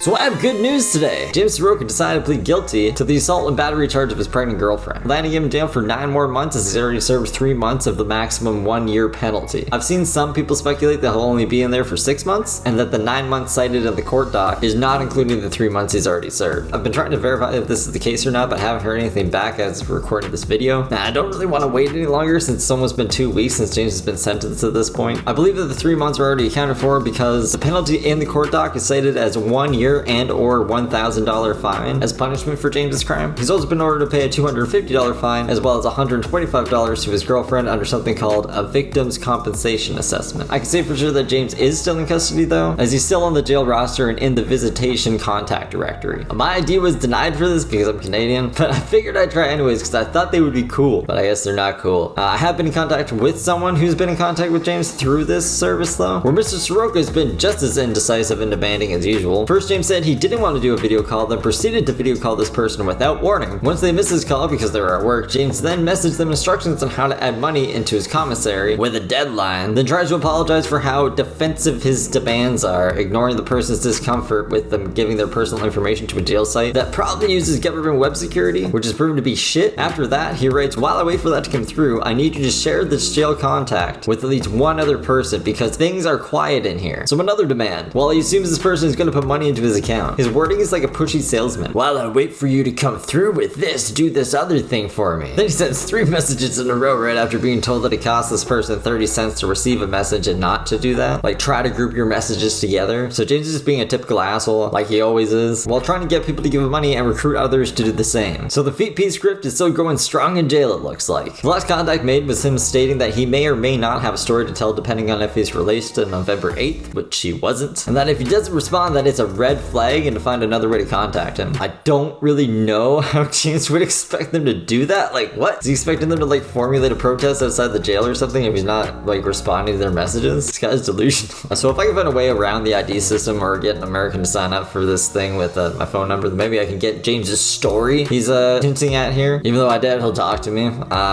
So I have good news today. James Saroka decided to plead guilty to the assault and battery charge of his pregnant girlfriend, landing him in jail for 9 more months as he's already served 3 months of the maximum 1-year penalty. I've seen some people speculate that he'll only be in there for 6 months, and that the 9 months cited in the court doc is not including the 3 months he's already served. I've been trying to verify if this is the case or not, but haven't heard anything back as of recording this video. Now, I don't really want to wait any longer since it's almost been 2 weeks since James has been sentenced at this point. I believe that the 3 months are already accounted for because the penalty in the court doc is cited as 1 year and or $1,000 fine as punishment for James's crime. He's also been ordered to pay a $250 fine as well as $125 to his girlfriend under something called a victim's compensation assessment. I can say for sure that James is still in custody though, as he's still on the jail roster and in the visitation contact directory. My ID was denied for this because I'm Canadian, but I figured I'd try anyways because I thought they would be cool, but I guess they're not cool. I have been in contact with someone who's been in contact with James through this service though, where Mr. Saroka has been just as indecisive and demanding as usual. First, James said he didn't want to do a video call, then proceeded to video call this person without warning. Once they missed his call because they were at work, James then messaged them instructions on how to add money into his commissary with a deadline, then tries to apologize for how defensive his demands are, ignoring the person's discomfort with them giving their personal information to a jail site that probably uses government web security, which is proven to be shit. After that, he writes, "While I wait for that to come through, I need you to share this jail contact with at least one other person because things are quiet in here." So another demand. While he assumes this person is going to put money into his account, his wording is like a pushy salesman. "While I wait for you to come through with this, do this other thing for me." Then he sends 3 messages in a row right after being told that it costs this person 30 cents to receive a message and not to do that. Like, try to group your messages together. So James is just being a typical asshole, like he always is, while trying to get people to give him money and recruit others to do the same. So the Feet P script is still going strong in jail, it looks like. The last contact made was him stating that he may or may not have a story to tell depending on if he's released on November 8th, which he wasn't. And that if he doesn't respond, that it's a red flag and to find another way to contact him. I don't really know how James would expect them to do that. Like, what? Is he expecting them to like formulate a protest outside the jail or something if he's not like responding to their messages? This guy's delusional. So if I can find a way around the ID system or get an American to sign up for this thing with my phone number, then maybe I can get James's story he's hinting at here. Even though I doubt he'll talk to me.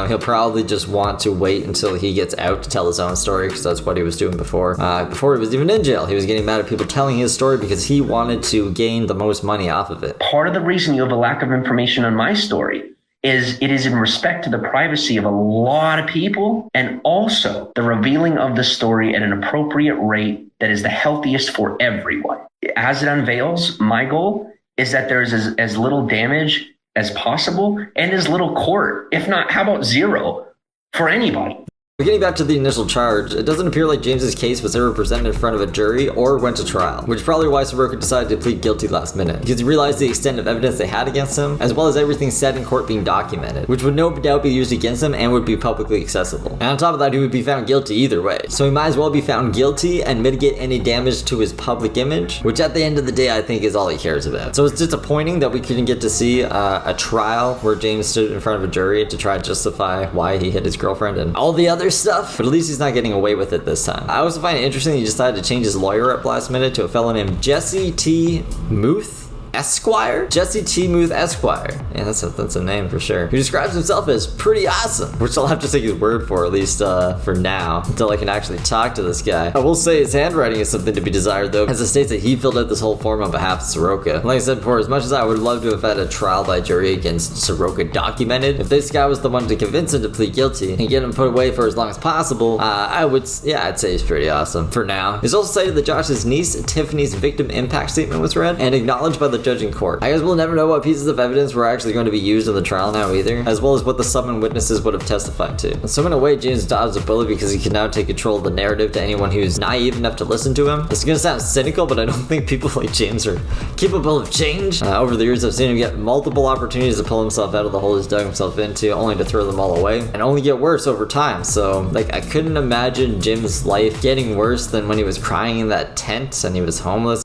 He'll probably just want to wait until he gets out to tell his own story because that's what he was doing before. Before he was even in jail, he was getting mad at people telling his story because he wanted to gain the most money off of it. Part of the reason you have a lack of information on my story is it is in respect to the privacy of a lot of people and also the revealing of the story at an appropriate rate that is the healthiest for everyone. As it unveils, my goal is that there's as little damage as possible and as little court, if not, how about zero, for anybody. Getting back to the initial charge, it doesn't appear like James's case was ever presented in front of a jury or went to trial, which is probably why Saroka decided to plead guilty last minute, because he realized the extent of evidence they had against him, as well as everything said in court being documented, which would no doubt be used against him and would be publicly accessible. And on top of that, he would be found guilty either way, so he might as well be found guilty and mitigate any damage to his public image, which at the end of the day I think is all he cares about. So it's disappointing that we couldn't get to see a trial where James stood in front of a jury to try to justify why he hit his girlfriend and all the other stuff, but at least he's not getting away with it this time. I also find it interesting that he decided to change his lawyer up last minute to a fellow named Jesse T. Muth Esquire? Jesse T. Muth Esquire. Yeah, that's a name for sure. Who describes himself as pretty awesome, which I'll have to take his word for, at least for now, until I can actually talk to this guy. I will say his handwriting is something to be desired though, as it states that he filled out this whole form on behalf of Saroka. Like I said before, as much as I would love to have had a trial by jury against Saroka documented, if this guy was the one to convince him to plead guilty and get him put away for as long as possible, I'd say he's pretty awesome for now. It's also cited that Josh's niece, Tiffany's victim impact statement was read and acknowledged by the judge in court. I guess we'll never know what pieces of evidence were actually going to be used in the trial now either, as well as what the summoned witnesses would have testified to. So in a way, James dodged a bullet because he can now take control of the narrative to anyone who's naive enough to listen to him. This is gonna sound cynical, but I don't think people like James are capable of change. Over the years, I've seen him get multiple opportunities to pull himself out of the hole he's dug himself into, only to throw them all away, and only get worse over time. So, like, I couldn't imagine Jim's life getting worse than when he was crying in that tent and he was homeless.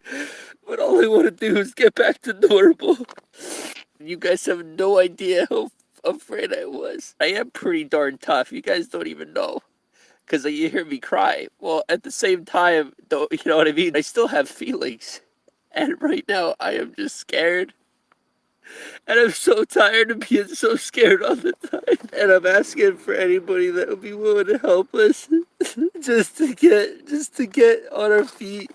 But all I want to do is get back to normal. You guys have no idea how afraid I was. I am pretty darn tough. You guys don't even know. Because you hear me cry. Well, at the same time, though, you know what I mean? I still have feelings. And right now, I am just scared. And I'm so tired of being so scared all the time. And I'm asking for anybody that would be willing to help us. just to get on our feet.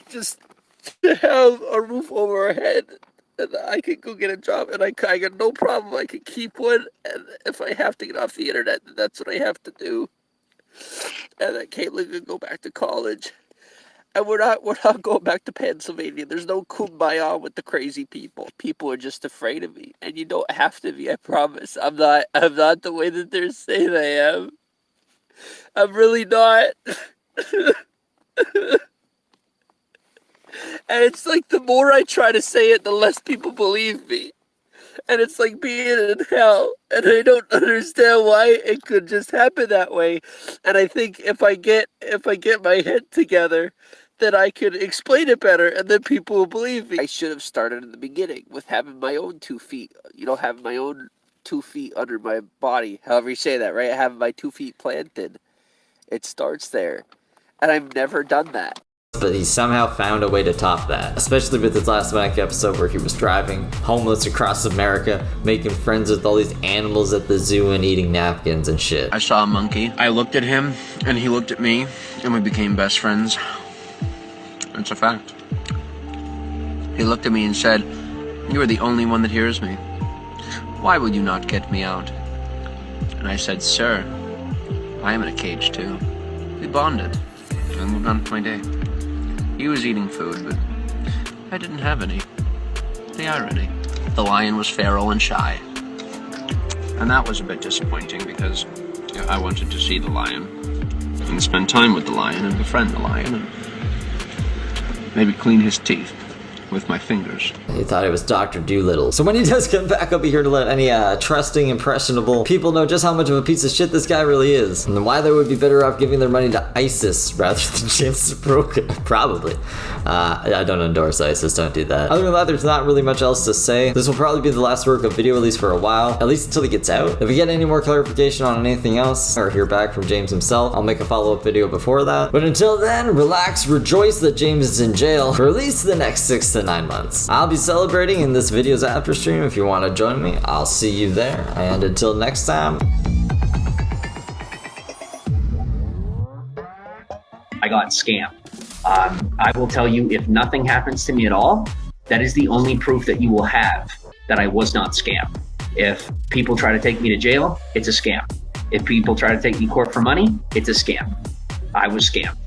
Just to have a roof over our head, and I could go get a job, and I got no problem. I could keep one, and if I have to get off the internet, then that's what I have to do. And then Caitlin could go back to college. And we're not going back to Pennsylvania. There's no kumbaya with the crazy people. People are just afraid of me, and you don't have to be. I promise. I'm not the way that they're saying I am. I'm really not. And it's like the more I try to say it, the less people believe me. And it's like being in hell, and I don't understand why it could just happen that way. And I think if I get my head together, then I could explain it better, and then people will believe me. I should have started in the beginning with having my own 2 feet, having my own 2 feet under my body, however you say that, right? Having my 2 feet planted. It starts there, and I've never done that. But he somehow found a way to top that, especially with his last Mac episode where he was driving homeless across America, making friends with all these animals at the zoo and eating napkins and shit. I saw a monkey. I looked at him, and he looked at me, and we became best friends. It's a fact. He looked at me and said, "You are the only one that hears me. Why would you not get me out?" And I said, "Sir, I am in a cage too." We bonded. I moved on with my day. He was eating food, but I didn't have any. The irony. The lion was feral and shy. And that was a bit disappointing because I wanted to see the lion and spend time with the lion and befriend the lion and maybe clean his teeth with my fingers. He thought it was Dr. Doolittle. So when he does come back, I'll be here to let any trusting, impressionable people know just how much of a piece of shit this guy really is, and why they would be better off giving their money to ISIS rather than James Saroka. Probably. I don't endorse ISIS, don't do that. Other than that, there's not really much else to say. This will probably be the last Saroka video, at least for a while, at least until he gets out. If we get any more clarification on anything else, or hear back from James himself, I'll make a follow-up video before that. But until then, relax, rejoice that James is in jail for at least the next 6 to 9 months. I'll be celebrating in this video's after stream. If you want to join me, I'll see you there. And until next time. I got scammed. I will tell you, if nothing happens to me at all, that is the only proof that you will have that I was not scammed. If people try to take me to jail, it's a scam. If people try to take me to court for money, it's a scam. I was scammed.